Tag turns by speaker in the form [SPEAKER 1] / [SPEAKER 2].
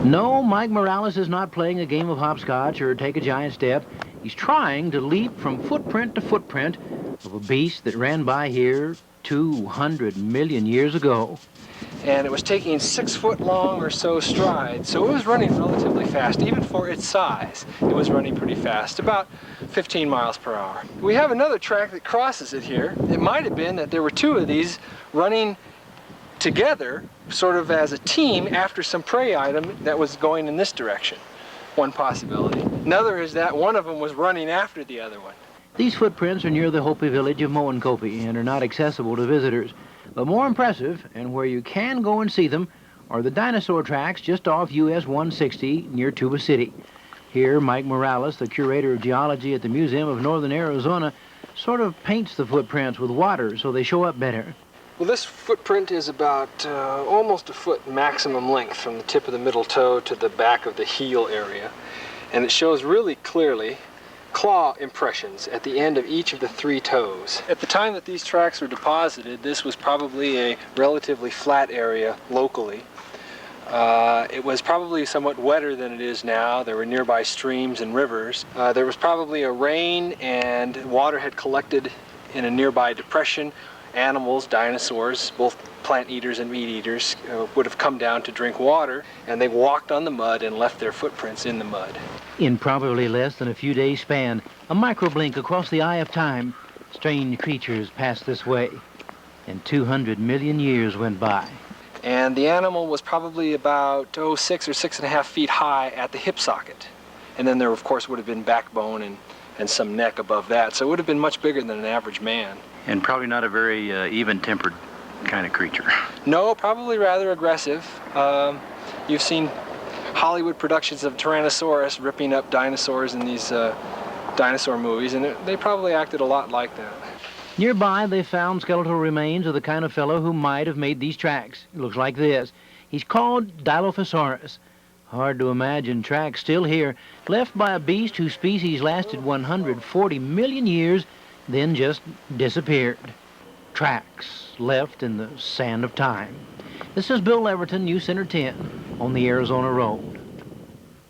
[SPEAKER 1] No, Mike Morales is not playing a game of hopscotch or take a giant step. He's trying to leap from footprint to footprint of a beast that ran by here 200 million years ago.
[SPEAKER 2] And it was taking 6-foot long or so strides, so it was running relatively fast. Even for its size, it was running pretty fast, about 15 miles per hour. We have another track that crosses it here. It might have been that there were two of these running together, sort of as a team, after some prey item that was going in this direction. One possibility. Another is that one of them was running after the other one.
[SPEAKER 1] These footprints are near the Hopi village of Moenkopi and are not accessible to visitors. But more impressive, and where you can go and see them, are the Dinosaur Tracks just off US 160 near Tuba City. Here, Mike Morales, the curator of geology at the Museum of Northern Arizona, sort of paints the footprints with water so they show up better.
[SPEAKER 2] Well, this footprint is about almost a foot maximum length from the tip of the middle toe to the back of the heel area. And it shows really clearly claw impressions at the end of each of the 3 toes. At the time that these tracks were deposited, this was probably a relatively flat area locally. It was probably somewhat wetter than it is now. There were nearby streams and rivers. There was probably a rain and water had collected in a nearby depression. Animals, dinosaurs, both plant eaters and meat eaters, would have come down to drink water, and they walked on the mud and left their footprints in the mud.
[SPEAKER 1] In probably less than a few days' span, a microblink across the eye of time, strange creatures passed this way, and 200 million years went by.
[SPEAKER 2] And the animal was probably about 6 or 6.5 feet high at the hip socket. And then there, of course, would have been backbone and some neck above that, so it would have been much bigger than an average man.
[SPEAKER 3] And probably not a very even-tempered kind of creature.
[SPEAKER 2] No, probably rather aggressive. You've seen Hollywood productions of Tyrannosaurus ripping up dinosaurs in these dinosaur movies, and they probably acted a lot like that.
[SPEAKER 1] Nearby, they found skeletal remains of the kind of fellow who might have made these tracks. It looks like this. He's called Dilophosaurus. Hard to imagine tracks still here, left by a beast whose species lasted 140 million years, then just disappeared. Tracks left in the sand of time. This is Bill Leverton, News Center 10 on the Arizona Road.